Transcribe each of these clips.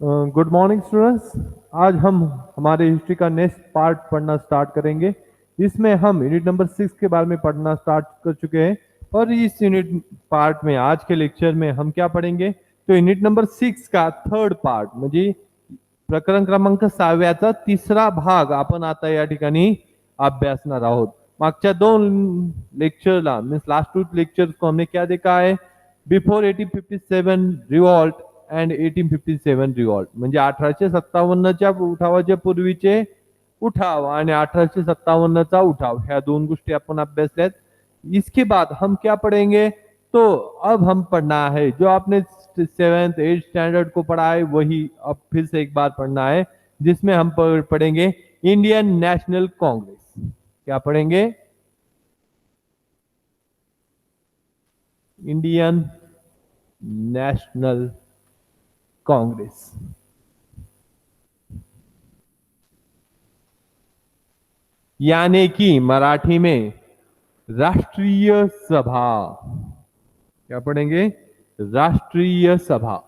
Good morning students. आज हम हमारे हिस्ट्री का नेक्स्ट पार्ट पढ़ना स्टार्ट करेंगे। इसमें हम यूनिट नंबर 6 के बारे में पढ़ना स्टार्ट कर चुके हैं और इस यूनिट पार्ट में आज के लेक्चर में हम क्या पढ़ेंगे, तो यूनिट नंबर 6 का थर्ड पार्ट म्हणजे प्रकरण क्रमांक 6व्याचा तिसरा भाग आपण आता या ठिकाणी अभ्यासणार आहोत। मागच्या दोन लेक्चरला मीन्स लास्ट टू लेक्चर्स को हमने क्या देखा है, बिफोर 1857 रिवॉल्ट अँड 1857 रिवॉल्ट म्हणजे 1857च्या उठावाच्या पूर्वीचे उठाव आणि 1857चा उठाव, ह्या दोन गोष्टी आपण अभ्यासल्यात। इसके बाद हम क्या पढ़ेंगे, तो अब हम पढ़ना है जो आपने 7th 8th स्टैंडर्ड को पढ़ा है वही अब फिर से एक बार पढ़ना है, जिसमें हम पढ़ेंगे इंडियन नेशनल कांग्रेस। क्या पढ़ेंगे? Indian national Congress. यानी कि मराठी में राष्ट्रीय सभा। क्या पढ़ेंगे? राष्ट्रीय सभा।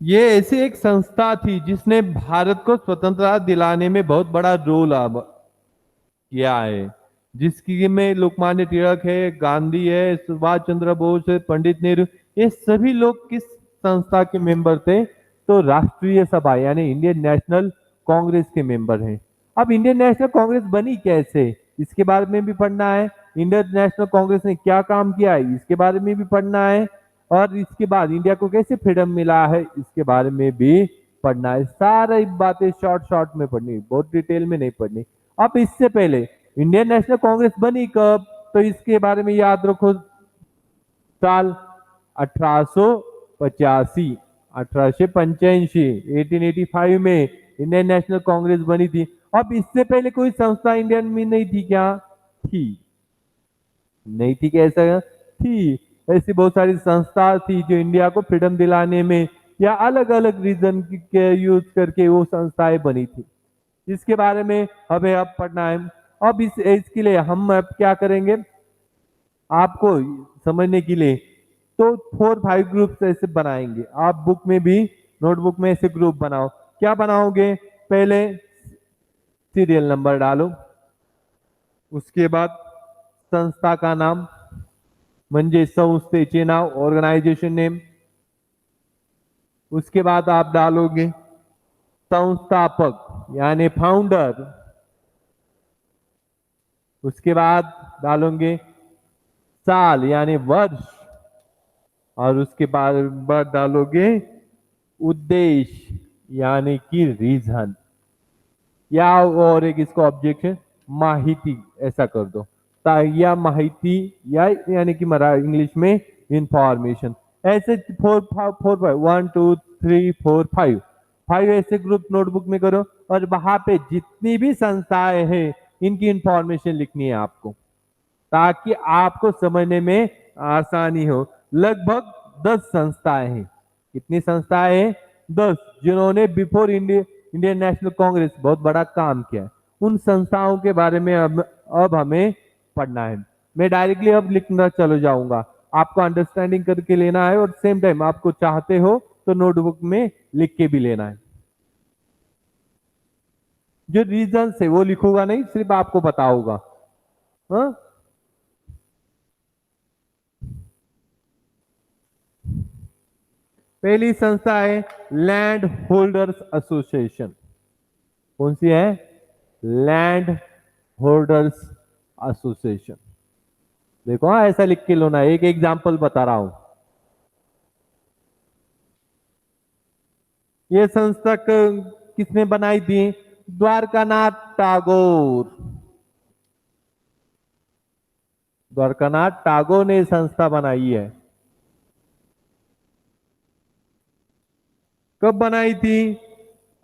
ये ऐसी एक संस्था थी जिसने भारत को स्वतंत्रता दिलाने में बहुत बड़ा रोल किया है, जिसकी में लोकमान्य तिलक है, गांधी है, सुभाष चंद्र बोस है, पंडित नेहरू, ये सभी लोग किस संस्था के मेंबर थे, तो राष्ट्रीय सभा यानी इंडियन नेशनल कांग्रेस के मेंबर हैं। अब इंडियन नेशनल कांग्रेस बनी कैसे, इसके बारे में भी पढ़ना है। इंडियन नेशनल कांग्रेस ने क्या काम किया है, इसके बारे में भी पढ़ना है। और इसके बाद इंडिया को कैसे फ्रीडम मिला है, इसके बारे में भी पढ़ना है। सारी बातें शॉर्ट शॉर्ट में पढ़नी, बहुत डिटेल में नहीं पढ़नी। अब इससे पहले इंडियन नेशनल कांग्रेस बनी कब, तो इसके बारे में याद रखो, साल 1885, 1885, 1885 में इंडियन नेशनल कांग्रेस बनी थी। अब इससे पहले कोई संस्था इंडियन में नहीं थी क्या? थी। नहीं थी कैसा? थी। ऐसी बहुत सारी संस्था थी जो इंडिया को फ्रीडम दिलाने में या अलग अलग रीजन के यूज करके वो संस्थाएं बनी थी। इसके बारे में हमें अब पढ़ना है। अब इसके लिए हम अब क्या करेंगे, आपको समझने के लिए तो 4-5 ग्रुप्स ऐसे बनाएंगे। आप बुक में भी, नोटबुक में ऐसे ग्रुप बनाओ। क्या बनाओगे? पहले सीरियल नंबर डालो, उसके बाद संस्था का नाम म्हणजे संस्थेचे नाव, ऑर्गेनाइजेशन नेम। उसके बाद आप डालोगे संस्थापक यानी फाउंडर। उसके बाद डालोगे साल यानी वर्ष, और उसके बाद डालोगे उद्देश्य यानी कि रीजन, या और एक इसको ऑब्जेक्ट माहिती ऐसा कर दो, या माहिती या यानी कि इंग्लिश में इंफॉर्मेशन। ऐसे 5 ऐसे ग्रुप नोटबुक में करो, और वहां पे जितनी भी संस्थाएं हैं इनकी इंफॉर्मेशन लिखनी है आपको, ताकि आपको समझने में आसानी हो। लगभग 10 संस्थाएं हैं। कितनी संस्थाएं हैं? 10, जिन्होंने बिफोर इंडियन नेशनल कांग्रेस बहुत बड़ा काम किया है। उन संस्थाओं के बारे में अब हमें पढ़ना है। मैं डायरेक्टली अब लिखना चलो जाऊंगा, आपको अंडरस्टैंडिंग करके लेना है, और सेम टाइम आपको चाहते हो तो नोटबुक में लिख के भी लेना है। जो रीजन है वो लिखूंगा नहीं, सिर्फ आपको बताऊंगा। हाँ, पहली संस्था है लैंड होल्डर्स एसोसिएशन। कौन सी है? Land holders association. देखो हाँ, ऐसा लिख के लो ना, एक एग्जांपल बता रहा हूं। ये संस्था किसने बनाई थी? द्वारकानाथ टैगोर। द्वारकानाथ टैगोर ने संस्था बनाई है। कब बनाई थी?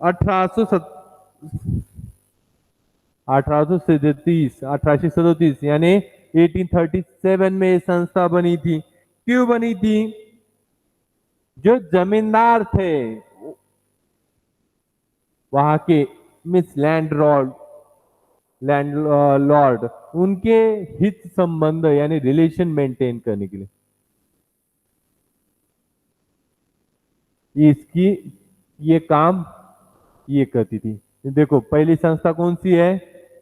1837 यानी 1837 में ये संस्था बनी थी। क्यों बनी थी? जो जमींदार थे वहां के मिस लैंड लॉर्ड, लैंडलॉर्ड उनके हित संबंध यानी रिलेशन मेंटेन करने के लिए इसकी ये काम ये करती थी। देखो पहली संस्था कौन सी है,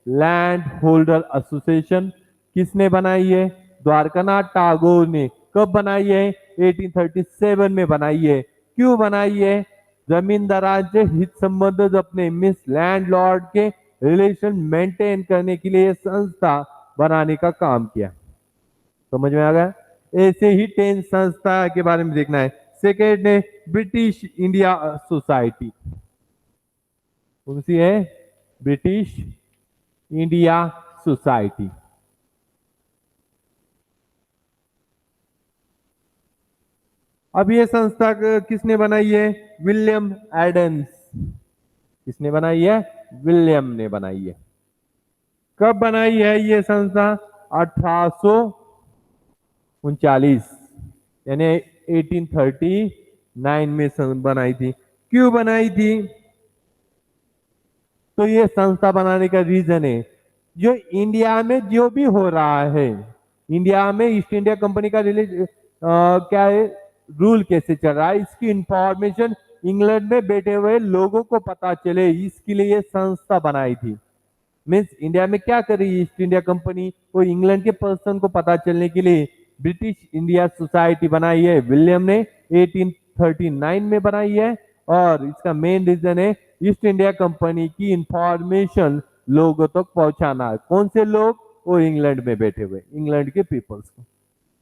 लैंड होल्डर एसोसिएशन। किसने बनाई है, द्वारकानाथ टैगोर ने। कब बनाई है, 1837 में बनाई है। क्यों बनाई है, जमींदारांचे हित संबंध अपने मिस लैंडलॉर्ड के रिलेशन मेंटेन करने के लिए संस्था बनाने का काम किया। समझ में आ गया। ऐसे ही 10 संस्था के बारे में देखना है। सेकेंड है ब्रिटिश इंडिया सोसाइटी। कौन सी है, ब्रिटिश इंडिया सोसाइटी। अब ये संस्था किसने बनाई है, विलियम एडम्स। किसने बनाई है, विलियम ने बनाई है। कब बनाई है ये संस्था, 1839 यानी 1839 में बनाई थी। क्यों बनाई थी, तो ये संस्था बनाने का रीजन है जो इंडिया में जो भी हो रहा है, इंडिया में ईस्ट इंडिया कंपनी का क्या है, रूल कैसे चल रहा है, इसकी इंफॉर्मेशन इंग्लैंड में बैठे हुए लोगों को पता चले, इसके लिए ये संस्था बनाई थी। मीन्स इंडिया में क्या कर रही है ईस्ट इंडिया कंपनी, वो इंग्लैंड के पर्सन को पता चलने के लिए ब्रिटिश इंडिया सोसाइटी बनाई है। विलियम ने 1839 में बनाई है और इसका मेन रीजन है ईस्ट इंडिया कंपनी की इंफॉर्मेशन लोगों तक पहुंचाना है। कौन से लोग, वो इंग्लैंड में बैठे हुए इंग्लैंड के पीपल्स को।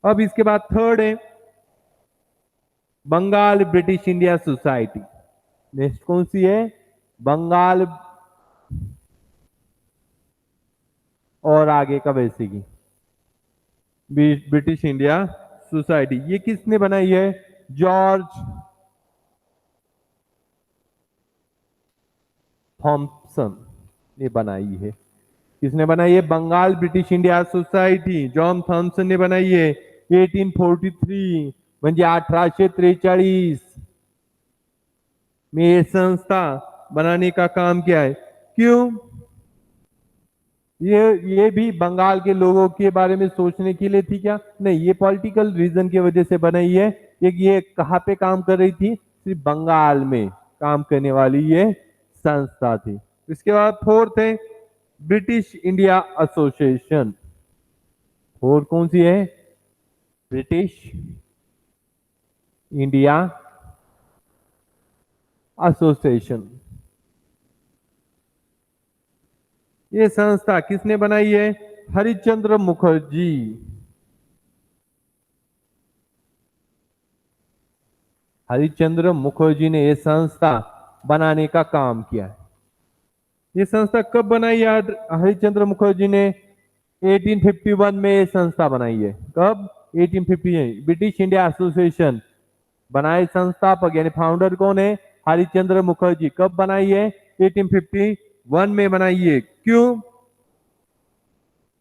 अब इसके बाद थर्ड है Bengal British India society. Next कौन सी है, बंगाल और आगे का वैसे की ब्रिटिश इंडिया सोसाइटी। ये किसने बनाई है, जॉर्ज थॉम्पसन ने बनाई है। किसने बनाई है, Bengal British India society John Thompson ने बनाई है 1843 म्हणजे 1843 में ये संस्था बनाने का काम किया है। क्यों, ये भी बंगाल के लोगों के बारे में सोचने के लिए थी क्या, नहीं, ये पॉलिटिकल रीजन की वजह से बनाई है। ये कहाँ पे काम कर रही थी, सिर्फ बंगाल में काम करने वाली ये संस्था थी। इसके बाद फोर्थ है ब्रिटिश इंडिया एसोसिएशन। फोर्थ कौन सी है, ब्रिटिश इंडिया एसोसिएशन। ये संस्था किसने बनाई है, हरिश्चंद्र मुखर्जी। हरिश्चंद्र मुखर्जी ने यह संस्था बनाने का काम किया है। ये संस्था कब बनाई है, हरिश्चंद्र मुखर्जी ने 1851 में ये संस्था बनाई है। कब, 1850। ब्रिटिश इंडिया एसोसिएशन बनाए संस्थापक यानी फाउंडर कौन है, हरिश्चंद्र मुखर्जी। कब बनाई है, 1851 में बनाई है। क्यों,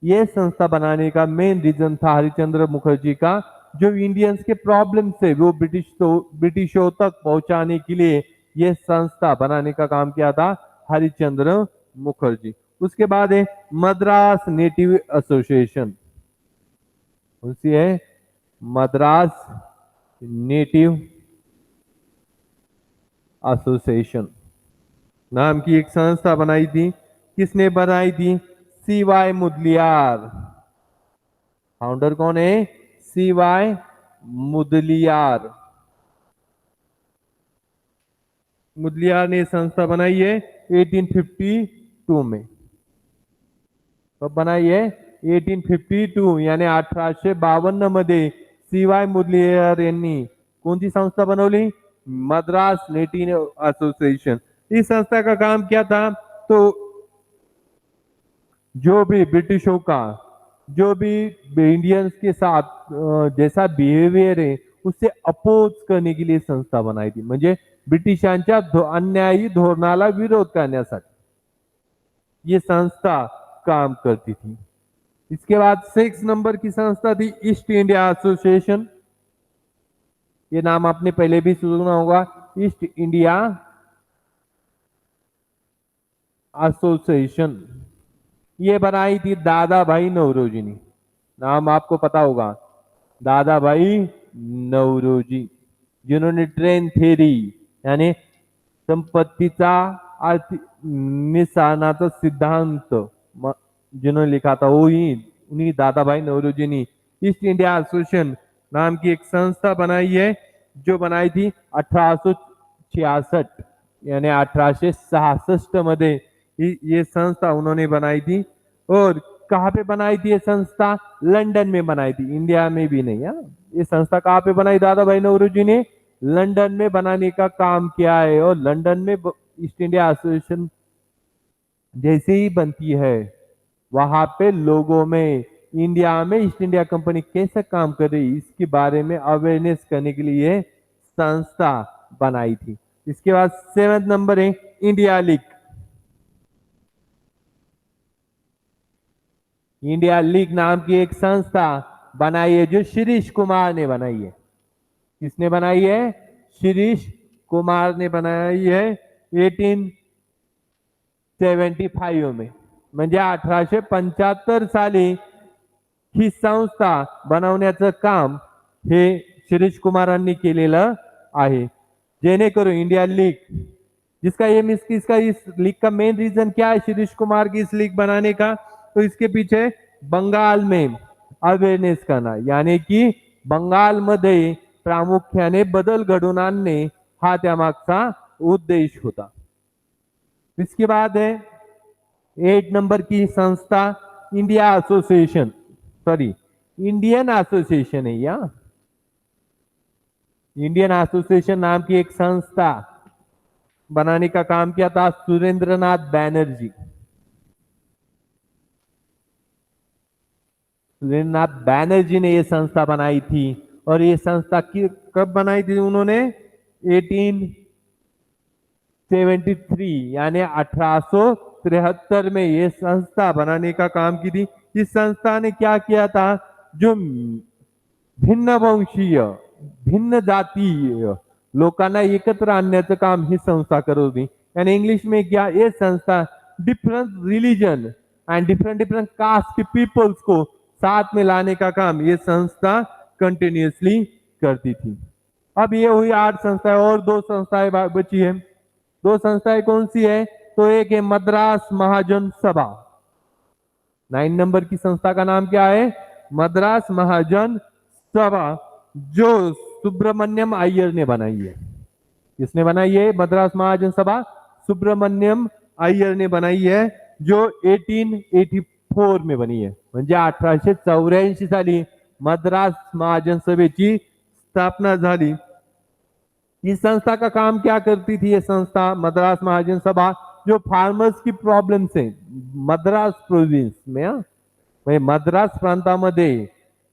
यह संस्था बनाने का मेन रीजन था हरिश्चंद्र मुखर्जी का, जो इंडियंस के प्रॉब्लम से वो ब्रिटिशों तक पहुंचाने के लिए यह संस्था बनाने का काम किया था हरिश्चंद्र मुखर्जी। उसके बाद है मद्रास नेटिव एसोसिएशन। कौन सी है, मद्रास नेटिव एसोसिएशन नाम की एक संस्था बनाई थी। किसने बनाई थी, सीवाई मुदलियार। फाउंडर कौन है, सीवाई मुदलियार। मुदलियार ने संस्था बनाई है 1852 में। कब बनाई है, 1852 यानी 1852 मध्ये सीवाय मुदलियार यांनी कोणती संस्था बनवली, मद्रास नेटिव एसोसिएशन। इस संस्था का काम क्या था, तो जो भी ब्रिटिशों का जो भी इंडियंस के साथ जैसा बिहेवियर है उससे अपोज करने के लिए संस्था बनाई थी, म्हणजे ब्रिटिशांच्या अन्यायी धोरणाला विरोध करण्यासाठी ये संस्था काम करती थी। इसके बाद 6 नंबर की संस्था थी ईस्ट इंडिया एसोसिएशन। ये नाम आपने पहले भी सुना होगा, ईस्ट इंडिया एसोसिएशन। ये बनाई थी दादा भाई नौरोजी ने। नाम आपको पता होगा, दादा भाई नौरोजी, जिन्होंने ट्रेन थेरी यानी संपत्तीचा आर्थिक निसारणाचा सिद्धांत जिन्होंने लिखा था वो ही उन्हीं दादा भाई नौरोजी ने ईस्ट इंडिया एसोसिएशन नाम की एक संस्था बनाई है, जो बनाई थी 1866 यानी 1866 मध्ये ये संस्था उन्होंने बनाई थी। और कहाँ पे बनाई थी ये संस्था? लंदन में बनाई थी, इंडिया में भी नहीं। हाँ, ये संस्था कहाँ पे बनाई दादा भाई नौरोजी ने? लंदन में बनाने का काम किया है। और लंदन में ईस्ट इंडिया एसोसिएशन जैसे ही बनती है, वहां पे लोगों में इंडिया में ईस्ट इंडिया कंपनी कैसे काम कर रही इसके बारे में अवेयरनेस करने के लिए संस्था बनाई थी। इसके बाद 7 नंबर है इंडिया लीग। इंडिया लीग नाम की एक संस्था बनाई है, जो शिरीष कुमार ने बनाई है। किसने बनाई है? शिरीष कुमार ने बनाई है 1875 में, म्हणजे 1875 साली ही संस्था बनवण्याचं काम हे शिरीष कुमारांनी केलेलं आहे। जेणेकरून इंडिया लीग, जिसका ये मिस इसका इस लीग का मेन रीजन क्या है शिरीष कुमार की इस लीग बनाने का? तो इसके पीछे बंगाल में अवेयरनेस करना, यानी कि बंगाल मध्ये प्रामुख्याने बदल घडवून आणणे हा त्यामागचा उद्देश होता। इसके बाद है 8 नंबर की संस्था India association, sorry Indian association है या इंडियन एसोसिएशन नाम की एक संस्था बनाने का काम किया था सुरेंद्रनाथ बैनर्जी। सुरेंद्रनाथ बैनर्जी ने ये संस्था बनाई थी। और ये संस्था कब बनाई थी उन्होंने? 1873 यानी 1873 में ये संस्था बनाने का काम की थी। इस संस्था ने क्या किया था? जो भिन्न वंशीय भिन्न जातीय लोकांना एकत्र आणण्याचं काम ही संस्था करत होती। यानी इंग्लिश में क्या, ये संस्था different religion and different different caste के पीपल्स को साथ में लाने का काम ये संस्था कंटिन्यूअसली करती थी। अब ये हुई 8 संस्थाएं, और 2 संस्थाएं बची है। 2 संस्थाएं कौन सी है? तो एक है मद्रास महाजन सभा। 9 नंबर की संस्था का नाम क्या है? मद्रास महाजन सभा, जो सुब्रमण्यम अय्यर ने बनाई है। किसने बनाई है मद्रास महाजन सभा? सुब्रमण्यम अय्यर ने बनाई है, जो 1884 में बनी है। म्हणजे 1884 साली मद्रास महाजन सभेची स्थापना झाली। इस संस्था का काम क्या करती थी? ये संस्था मद्रास महाजन सभा जो फार्मर्स की प्रॉब्लेम्स है मद्रास प्रोविंस में, मद्रास प्रांतामध्ये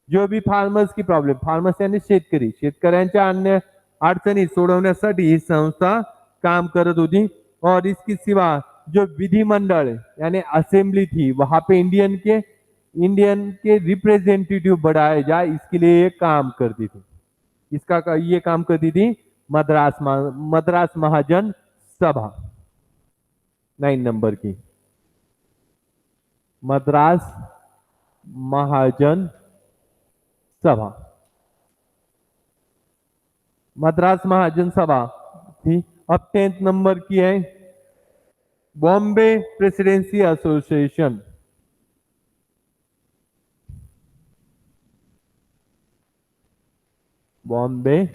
जो भी फार्मर्स की प्रॉब्लेम, फार्मर्स यानी शेतकरी, शेतकऱ्यांच्या अन्य अडचणी सोडवण्यासाठी ही संस्था काम करत होती। और इसकी सिवा जो विधिमंडल यानी असेंबली थी, वहां पे इंडियन के रिप्रेजेंटेटिव बढ़ाए जाए, इसके लिए ये काम करती थी। इसका ये काम करती थी मद्रास महाजन सभा। 9 नंबर की मद्रास महाजन सभा। मद्रास महाजन सभा थी। अब 10th नंबर की है Bombay presidency association. Bombay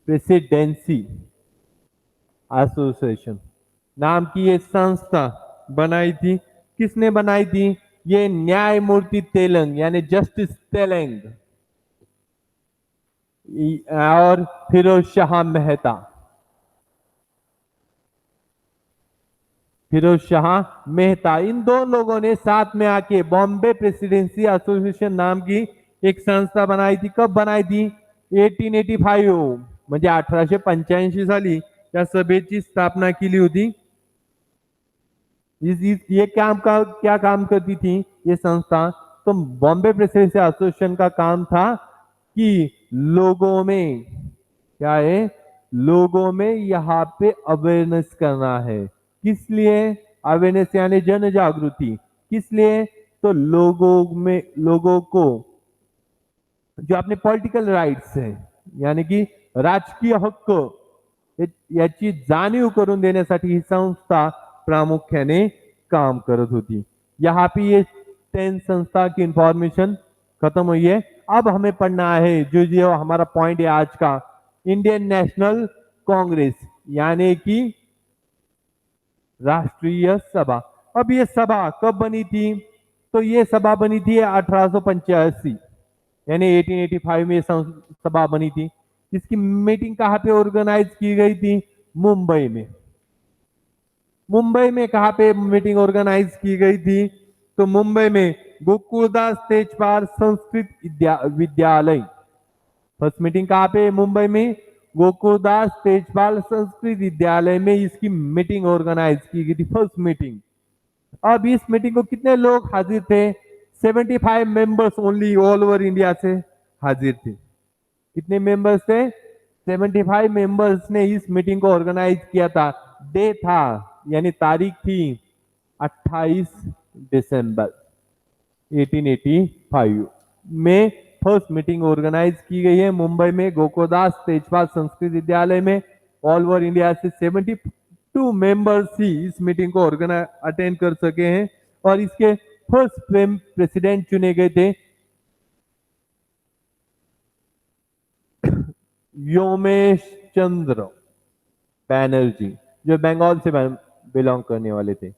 presidency association नाम की ये संस्था बनाई थी। किसने बनाई थी? ये न्यायमूर्ति तेलंग यानी जस्टिस तेलंग और फिरोज शाह मेहता। फिरोज शाह मेहता, इन दो लोगों ने साथ में आके बॉम्बे प्रेसिडेंसी एसोसिएशन नाम की एक संस्था बनाई थी। कब बनाई थी? 1885 म्हणजे 1885 साली त्या सभेची स्थापना केली होती। ये क्या काम करती थी ये संस्था? तो बॉम्बे प्रेसिडेंसी एसोसिएशन का काम था कि लोगों में क्या है, लोगों में यहाँ पे अवेयरनेस करना है। किस लिए अवेयरनेस यानी जन जागृति? किस लिए? तो लोगों को जो अपने पॉलिटिकल राईट्स हैं यानी की राजकीय हक्क याची जाणीव करून देण्यासाठी ही संस्था प्रामुख्याने काम करत होती। यहाँ पे ये 10 संस्था की इंफॉर्मेशन खत्म हुई है। अब हमें पढ़ना है जो हमारा पॉइंट है आज का, इंडियन नेशनल कांग्रेस यानी कि राष्ट्रीय सभा। अब ये सभा कब बनी थी? तो ये सभा बनी थी 1885 यानी 1885 में सभा बनी थी। इसकी मीटिंग कहाँ पे ऑर्गेनाइज की गई थी? मुंबई में। मुंबई में कहाँ पे मीटिंग ऑर्गेनाइज की गई थी? तो मुंबई में गोकुलदास तेजपाल संस्कृत विद्यालय। फर्स्ट मीटिंग कहाँ पे? मुंबई में गोकुलदास तेजपाल संस्कृत विद्यालय में इसकी मीटिंग ऑर्गेनाइज की गई थी, फर्स्ट मीटिंग। अब इस मीटिंग को कितने लोग हाजिर थे? 75 members only all over India से हाजिर थे। कितने मेंबर्स थे? 75 मेंबर्स ने इस मीटिंग को ऑर्गेनाइज किया था। डे था यानी तारीख थी 28 दिसंबर 1885 में फर्स्ट मीटिंग ऑर्गेनाइज की गई है मुंबई में गोकुलदास तेजपाल संस्कृत विद्यालय में। ऑल ओवर इंडिया से 72 मेंबर्स ही इस मीटिंग को अटेंड कर सके हैं और इसके फर्स्ट प्रेसिडेंट चुने गए थे व्योमेश चंद्र बैनर्जी, जो बंगाल से बिलोंग करने वाले थे,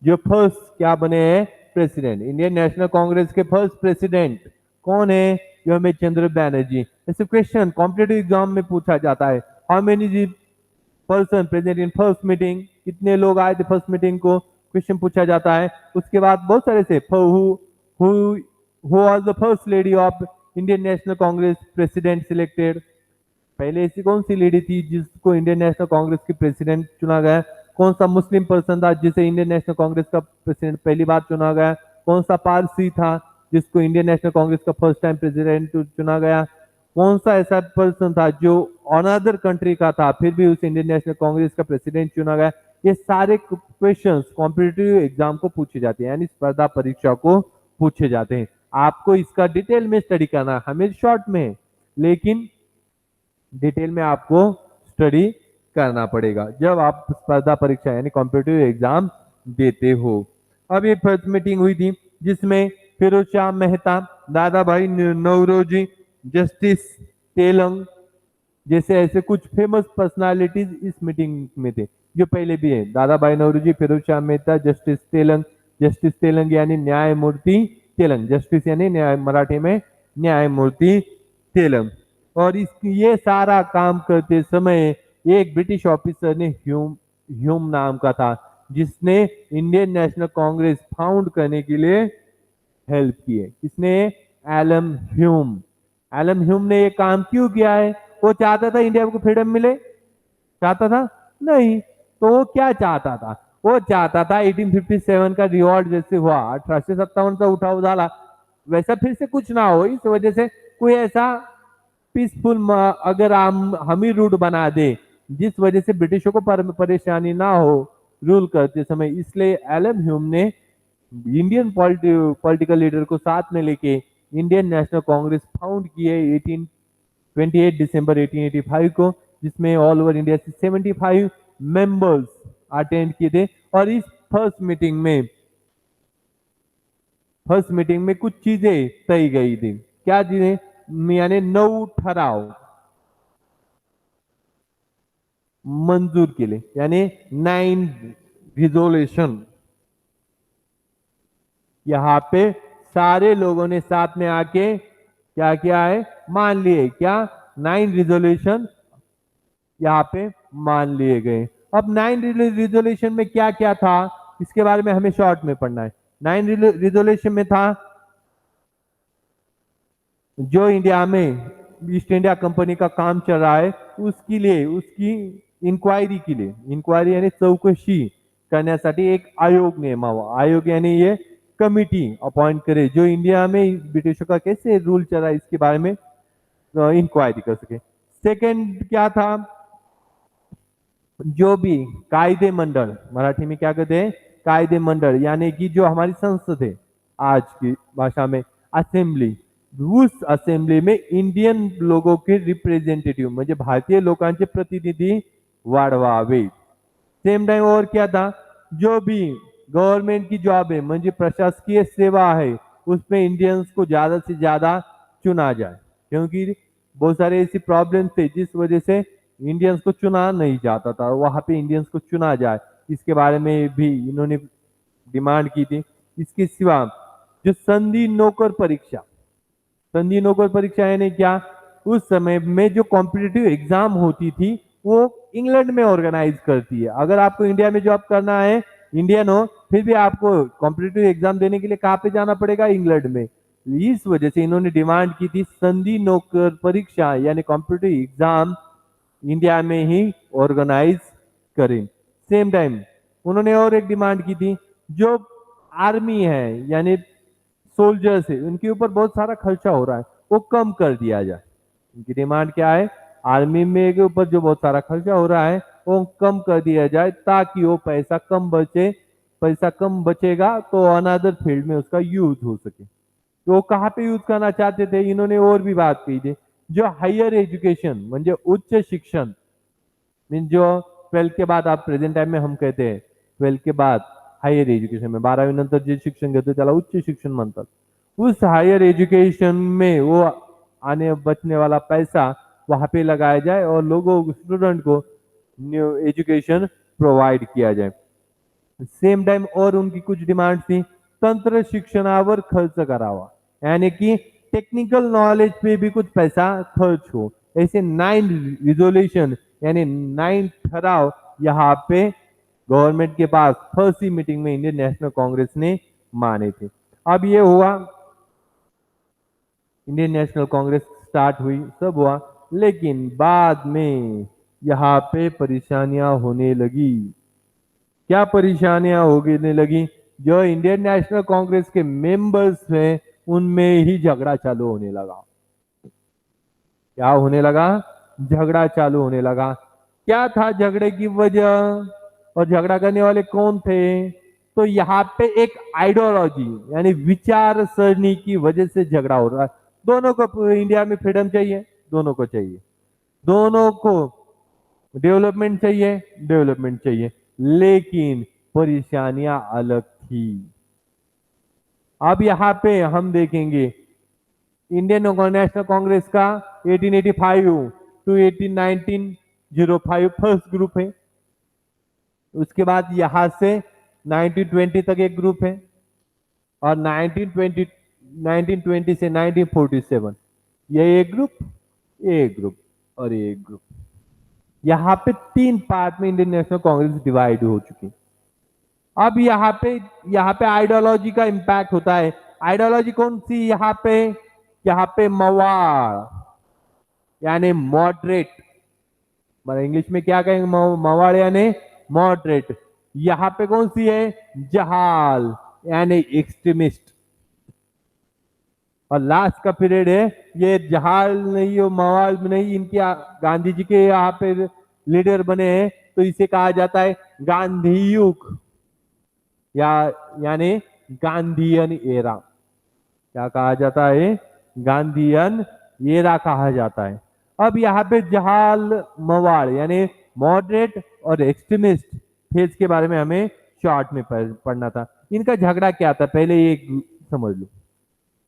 जो फर्स्ट क्या बने हैं? प्रेसिडेंट। इंडियन नेशनल कांग्रेस के फर्स्ट प्रेसिडेंट कौन है? व्योमेश चंद्र बैनर्जी। ऐसे क्वेश्चन कॉम्पिटिटिव एग्जाम में पूछा जाता है, how many person present in first meeting? कितने लोग आए थे फर्स्ट मीटिंग को? क्वेश्चन पूछा जाता है। उसके बाद बहुत सारे से who was the first lady of Indian national Congress president selected? पहले ऐसी कौन सी लेडी थी जिसको इंडियन नेशनल कांग्रेस की प्रेसिडेंट चुना गया? कौन सा मुस्लिम पर्सन था जिसे इंडियन नेशनल कांग्रेस का प्रेसिडेंट पहली बार चुना गया? कौन सा पारसी था जिसको इंडियन नेशनल कांग्रेस का फर्स्ट टाइम प्रेसिडेंट चुना गया? कौन सा ऐसा पर्सन था जो अनदर कंट्री का था फिर भी उस इंडियन नेशनल कांग्रेस का प्रेसिडेंट चुना गया? ये सारे क्वेश्चंस कॉम्पिटिटिव एग्जाम को पूछे जाते हैं यानी स्पर्धा परीक्षा को पूछे जाते हैं। आपको इसका डिटेल में स्टडी करना, हमें शॉर्ट में लेकिन डिटेल में आपको स्टडी करना पड़ेगा जब आप स्पर्धा परीक्षा यानी कॉम्पिटिटिव एग्जाम देते हो। अब ये फर्स्ट मीटिंग हुई थी जिसमें फिरोज शाह मेहता, दादा भाई नौरोजी, जस्टिस तेलंग जैसे ऐसे कुछ फेमस पर्सनालिटीज इस मीटिंग में थे जो पहले भी है। दादा भाई नौरोजी, फिरोज शाह मेहता, जस्टिस तेलंग। जस्टिस तेलंग यानी न्यायमूर्ति तेलंग, जस्टिस यानी न्याय, मराठी में न्यायमूर्ति तेलंग। और इस ये सारा काम करते समय एक ब्रिटिश ऑफिसर ने ह्यूम नाम का था जिसने इंडियन नेशनल कांग्रेस फाउंड करने के लिए हेल्प की है। किसने? Elon Hume. एलन ह्यूम ने ये काम क्यों किया है? वो चाहता था इंडिया को फ्रीडम मिले? चाहता था? नहीं। तो वो क्या चाहता था? वो चाहता था 1857 का रिवॉल्ट जैसे हुआ 1857 का उठाव झाला वैसा फिर से कुछ ना हो। इस वजह से कोई ऐसा पीसफुल अगर हम ही रूट बना दे जिस वजह से ब्रिटिशों को परेशानी ना हो रूल करते समय, इसलिए एलन ह्यूम ने इंडियन पॉलिटिकल लीडर को साथ में लेके इंडियन नेशनल कांग्रेस फाउंड की है 28 दिसंबर 1885 को, जिसमें ऑल ओवर इंडिया से 75 मेंबर्स अटेंड किए थे। और इस फर्स्ट मीटिंग में कुछ चीजें तय गई थी। क्या चीजें? यानी 9 ठराव मंजूर केले यानी 9 रिजोल्यूशन। यहाँ पे सारे लोगों ने साथ में आके क्या किया है? मान लिए। क्या? 9 रिजोल्यूशन यहाँ पे मान लिए गए। अब 9 रिजोल्यूशन में क्या क्या था इसके बारे में हमें शॉर्ट में पढ़ना है। 9 रिजोल्यूशन में था जो इंडिया में ईस्ट इंडिया कंपनी का काम चल रहा है उसके लिए, उसकी इंक्वायरी के लिए, इंक्वायरी यानी चौकशी करण्यासाठी एक आयोग नेमावा। आयोग यानी ये कमिटी अपॉइंट करे जो इंडिया में ब्रिटिशों का कैसे रूल चला इसके बारे में इंक्वायरी कर सके। सेकंड क्या था? जो भी कायदे मंडल, मराठी में क्या कहते हैं, कायदे मंडल, यानी कि जो हमारी संसद है आज की भाषा में असेंबली, उस असेंबली में इंडियन लोगों के रिप्रेझेंटेटिव्ह म्हणजे भारतीय लोकांचे प्रतिनिधी वाढवावे. सेम टाइम और क्या था, जो भी गवर्नमेंट की जॉब है म्हणजे प्रशासकीय सेवा है, उसमें इंडियंस को ज्यादा से ज्यादा चुना जाए, क्योंकि बहुत सारे ऐसी प्रॉब्लम थे जिस वजह से इंडियंस को चुना नहीं जाता था, वहां पे इंडियंस को चुना जाए, इसके बारे में भी इन्होंने डिमांड की थी. इसके सिवा जो संधि नौकर परीक्षा, संधि नौकर परीक्षा यानी क्या, उस समय में जो कॉम्पिटिटिव एग्जाम होती थी वो इंग्लैंड में ऑर्गेनाइज करती है. अगर आपको इंडिया में जॉब करना है, इंडियन हो, फिर भी आपको कॉम्पिटिटिव एग्जाम देने के लिए कहाँ पे जाना पड़ेगा, इंग्लैंड में. इस वजह से इन्होंने डिमांड की थी संधि नौकर परीक्षा यानी कॉम्पिटिटिव एग्जाम इंडिया में ही ऑर्गेनाइज करें. सेम टाइम उन्होंने और एक डिमांड की थी, जो आर्मी है यानी सोल्जर्स है, उनके ऊपर बहुत सारा खर्चा हो रहा है, वो कम कर दिया जाए. उनकी डिमांड क्या है, आर्मी में के ऊपर जो बहुत सारा खर्चा हो रहा है वो कम कर दिया जाए, ताकि वो पैसा कम बचे, पैसा कम बचेगा तो अनदर फील्ड में उसका यूज हो सके. तो वो कहाँ पे यूज करना चाहते थे, इन्होंने और भी बात की थी, जो हायर एजुकेशन म्हणजे उच्च शिक्षण, मीन जो 12th के बाद आप प्रेझेंट टाइम में हम कहते हैं 12th के बाद हायर एज्युकेशन में 12वी नंतर जे शिक्षण घेतो त्याला उच्च शिक्षण म्हणतात. उस हायर एजुकेशन में वो आने बचने वाला पैसा वहां पे लगाया जाए और लोगों स्टूडेंट को न्यू एजुकेशन प्रोवाइड किया जाए. सेम टाइम और उनकी कुछ डिमांड थी, तंत्र शिक्षणावर खर्च करावा, यानी कि टेक्निकल नॉलेज पे भी कुछ पैसा खर्च हो. ऐसे 9 रिजोल्यूशन यानी 9 ठराव यहाँ पे गवर्नमेंट के पास फर्स्ट ही मीटिंग में इंडियन नेशनल कांग्रेस ने माने थे. अब ये हुआ, इंडियन नेशनल कांग्रेस स्टार्ट हुई, सब हुआ, लेकिन बाद में यहाँ पे परेशानियां होने लगी. क्या परेशानियां होने लगी, जो इंडियन नेशनल कांग्रेस के मेंबर्स हैं उनमें ही झगड़ा चालू होने लगा. क्या होने लगा, झगड़ा चालू होने लगा. क्या था झगड़े की वजह और झगड़ा करने वाले कौन थे, तो यहाँ पे एक आइडियोलॉजी यानी विचार सरणी की वजह से झगड़ा हो रहा है. दोनों को इंडिया में फ्रीडम चाहिए, दोनों को चाहिए, दोनों को डेवलपमेंट चाहिए, डेवलपमेंट चाहिए, लेकिन परेशानियां अलग थी. अब यहाँ पे हम देखेंगे इंडियन नेशनल कांग्रेस का 1885 टू 1905 फर्स्ट ग्रुप है. उसके बाद यहां से 1920 तक एक ग्रुप है, और 1920 से 1947 ये एक ग्रुप, एक ग्रुप और एक ग्रुप. यहाँ पे 3 पार्ट में इंडियन नेशनल कांग्रेस डिवाइड हो चुकी. अब यहाँ पे आइडियोलॉजी का इंपैक्ट होता है. आइडियोलॉजी कौन सी यहाँ पे मवाड़ यानी मॉडरेट, इंग्लिश में क्या कहेंगे, मवाड़ यानी मॉडरेट. यहाँ पे कौन सी है, जहाल यानी एक्सट्रीमिस्ट. और लास्ट का पीरियड है, ये जहाल नहीं हो मवाल नहीं, इनके गांधी जी के यहाँ पे लीडर बने हैं, तो इसे कहा जाता है गांधी युग या यानी गांधीयन एरा. क्या कहा जाता है, गांधीयन एरा कहा जाता है. अब यहाँ पे जहाल मवाड़ यानी मॉडरेट और एक्सट्रीमिस्ट फेज के बारे में हमें शॉर्ट में पढ़ना था. इनका झगड़ा क्या था, पहले ये समझ लो.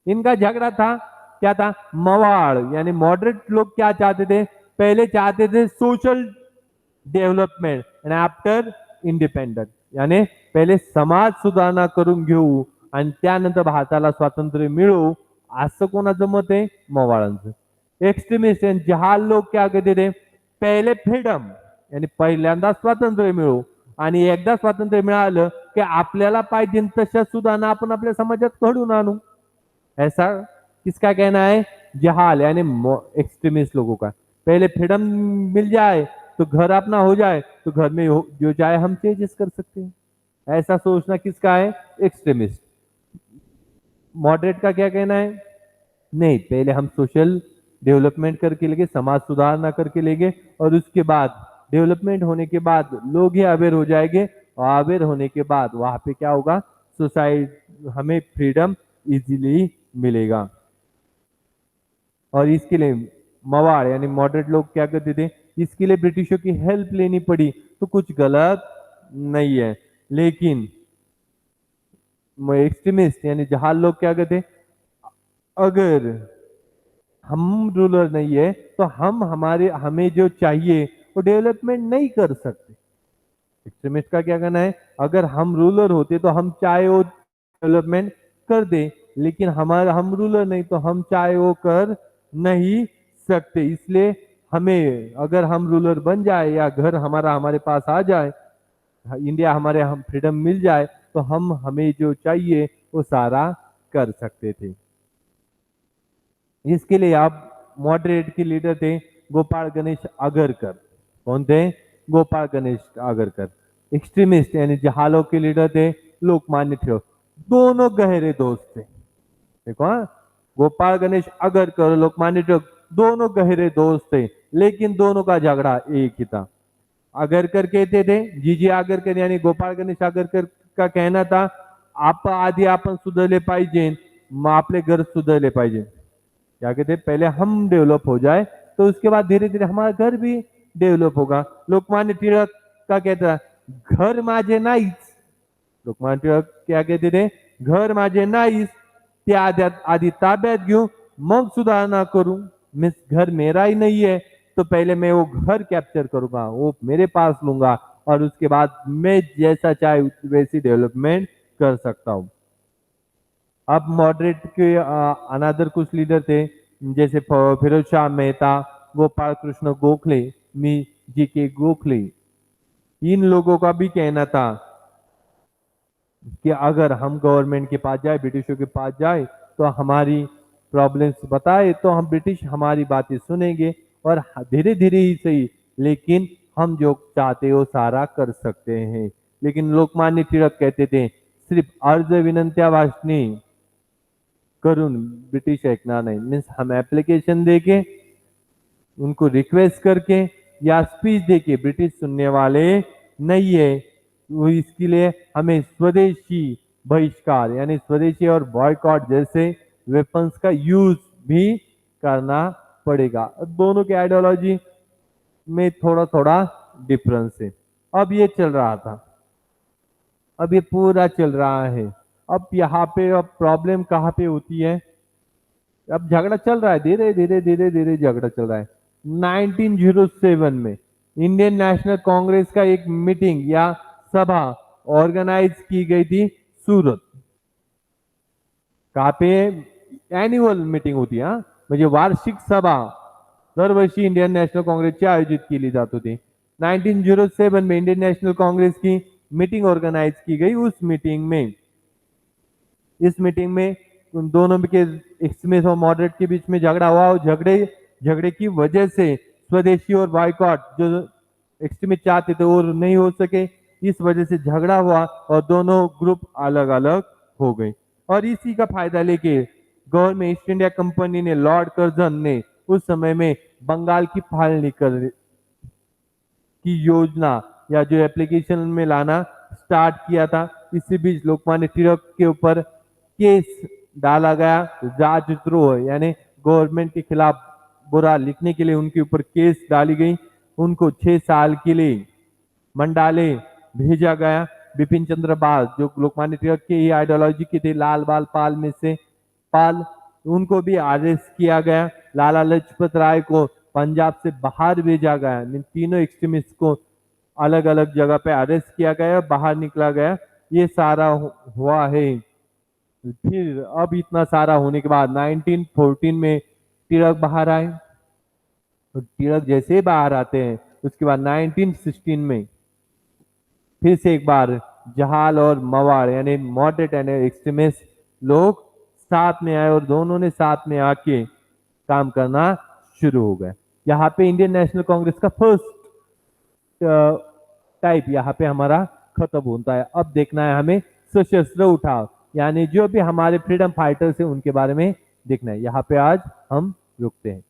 इनका झगड़ा था, क्या था, मवाड़ यानी मॉडरेट लोग क्या चाहते थे, पहले चाहते थे सोशल डेव्हलपमेंट आणि आफ्टर इंडिपेंडन्स, यानी पहिले समाज सुधारणा करून घेऊ आणि त्यानंतर भारताला स्वातंत्र्य मिळवू, असं कोणाचं मत आहे, मवाळांचं. एक्सट्रीमिस्ट आणि जहाल लोक क्या कहते थे, पहिले फ्रीडम यानी पहिल्यांदा स्वातंत्र्य मिळवू, आणि एकदा स्वातंत्र्य मिळालं की आपल्याला पाहिजे तशा सुधारणा आपण आपल्या समाजात घडून आणू. ऐसा किसका कहना है, जहाल यानी एक्सट्रीमिस्ट लोगों का. पहले फ्रीडम मिल जाए तो घर अपना हो जाए, तो घर में जो चाहे हम चेंजेस कर सकते हैं. ऐसा सोचना किसका है, एक्सट्रीमिस्ट. मॉडरेट का क्या कहना है, नहीं पहले हम सोशल डेवलपमेंट करके लेंगे, समाज सुधार ना करके लेंगे, और उसके बाद डेवलपमेंट होने के बाद लोग ही अवेयर हो जाएंगे, और अवेयर होने के बाद वहां पे क्या होगा, सोसाइटी हमें फ्रीडम इजीली मिलेगा। और इसके लिए मवाड़ यानी मॉडरेट लोग क्या करते थे, इसके लिए ब्रिटिशों की हेल्प लेनी पड़ी, तो कुछ गलत नहीं है। लेकिन एक्सट्रीमिस्ट यानी जहाल लोग क्या कहते, अगर हम रूलर नहीं है तो हम हमारे हमें जो चाहिए वो डेवलपमेंट नहीं कर सकते। एक्सट्रीमिस्ट का क्या कहना है, अगर हम रूलर होते तो हम चाहे वो डेवलपमेंट कर दे, लेकिन हमारा हम रूलर नहीं तो हम चाहे वो कर नहीं सकते। इसलिए हमें अगर हम रूलर बन जाए या घर हमारा हमारे पास आ जाए, इंडिया हमारे हम फ्रीडम मिल जाए, तो हम हमें जो चाहिए वो सारा कर सकते थे। इसके लिए आप मॉडरेट के लीडर थे गोपाल गणेश आगरकर। कौन थे? गोपाल गणेश आगरकर। एक्सट्रीमिस्ट यानी जहालों के लीडर थे लोकमान्य तिलक। दोनों गहरे दोस्त थे। देखो हाँ, गोपाल गणेश आगरकर और लोकमान्य तिलक दोनों गहरे दोस्त थे, लेकिन दोनों का झगड़ा एक ही था। आगरकर कहते थे, जीजी आगरकर यानी गोपाल गणेश आगरकर का कहना था, आप आधी आपण सुधारले पाहिजे, मग आपले घर सुधारले पाहिजे। क्या कहते, पहले हम डेवलप हो जाए तो उसके बाद धीरे धीरे हमारा घर भी डेवलप होगा। लोकमान्य टिळक का कहता, घर माझे नाहीच। लोकमान्य टिळक क्या कहते थे, घर माझे नाहीच, ते आधी ताब्यात घेऊ मग सुधारणा करू। मीन्स घर मेरा ही नहीं है तो पहले मैं वो घर कैप्चर करूंगा, वो मेरे पास लूंगा, और उसके बाद मैं जैसा चाहे वैसी डेवलपमेंट कर सकता हूँ। अब मॉडरेट के अनादर कुछ लीडर थे, जैसे फिरोज शाह मेहता, गोपाल कृष्ण गोखले, मी जी के गोखले। इन लोगों का भी कहना था कि अगर हम गवर्नमेंट के पास जाए, ब्रिटिशों के पास जाए, तो हमारी प्रॉब्लम्स बताए तो हम ब्रिटिश हमारी बातें सुनेंगे, और धीरे धीरे ही सही, लेकिन हम जो चाहते हो सारा कर सकते हैं। लेकिन लोकमान्य टिळक कहते थे, सिर्फ अर्ज विनंत्या वाचनी करून ब्रिटिश ऐकणार नहीं। मीन्स हम एप्लीकेशन देके, उनको रिक्वेस्ट करके या स्पीच देके ब्रिटिश सुनने वाले नहीं है। वो इसके लिए हमें स्वदेशी बहिष्कार यानी स्वदेशी और बॉयकॉट जैसे वेपन्स का यूज भी करना पड़ेगा। दोनों के आइडियोलॉजी में थोड़ा थोड़ा डिफरेंस है। अब ये चल रहा था, अब ये पूरा चल रहा है। अब यहाँ पे अब प्रॉब्लम कहाँ पे होती है, अब झगड़ा चल रहा है, धीरे धीरे धीरे धीरे झगड़ा चल रहा है। 1907 में इंडियन नेशनल कांग्रेस का एक मीटिंग या सभा ऑर्गेनाइज की गई थी सूरत। कहाँ पे? एनुअल मीटिंग होती है, म्हणजे वार्षिक सभा दरवर्षी इंडियन नेशनल कांग्रेसची आयोजित केली जात होती। 1907 में इंडियन नेशनल कांग्रेस की मीटिंग ऑर्गेनाइज की गई। इस मीटिंग में उन दोनों के एक्सट्रीमिस्ट और मॉडरेट के बीच में झगड़ा हुआ, और झगड़े की वजह से स्वदेशी और बायकॉट जो एक्सट्रीमिस्ट चाहते थे वो नहीं हो सके। इस वजह से झगड़ा हुआ और दोनों ग्रुप अलग अलग हो गए। और इसी का फायदा लेके गवर्नमेंट ईस्ट इंडिया कंपनी ने, लॉर्ड कर्जन ने उस समय में बंगाल की फालनी की योजना या जो एप्लीकेशन में लाना स्टार्ट किया था। इसी बीच लोकमान्य तिलक के ऊपर केस डाला गया, राजद्रोह यानी गवर्नमेंट के खिलाफ बुरा लिखने के लिए उनके ऊपर केस डाली गई। उनको 6 साल के लिए मंडाले भेजा गया। बिपिन चंद्र पाल जो लोकमान्य तिलक के ही आइडियोलॉजी के थे, लाल बाल पाल में से पाल, उनको भी अरेस्ट किया गया। लाला लाजपत राय को पंजाब से बाहर भेजा गया। इन तीनों एक्सट्रीमिस्ट को अलग अलग जगह पे अरेस्ट किया गया, बाहर निकला गया। ये सारा हुआ है। फिर अब इतना सारा होने के बाद 1914 में तिलक बाहर आए। तो तिलक जैसे ही बाहर आते हैं उसके बाद 1916 में फिर से एक बार जहाल और मवाड़ यानी मॉडरेट एंड एक्सट्रीमिस्ट लोग साथ में आए, और दोनों ने साथ में आके काम करना शुरू हो गए। यहाँ पे इंडियन नेशनल कांग्रेस का फर्स्ट टाइप यहाँ पे हमारा खत्म होता है। अब देखना है हमें सशस्त्र उठाव, यानी जो भी हमारे फ्रीडम फाइटर्स है उनके बारे में देखना है। यहाँ पे आज हम रुकते हैं।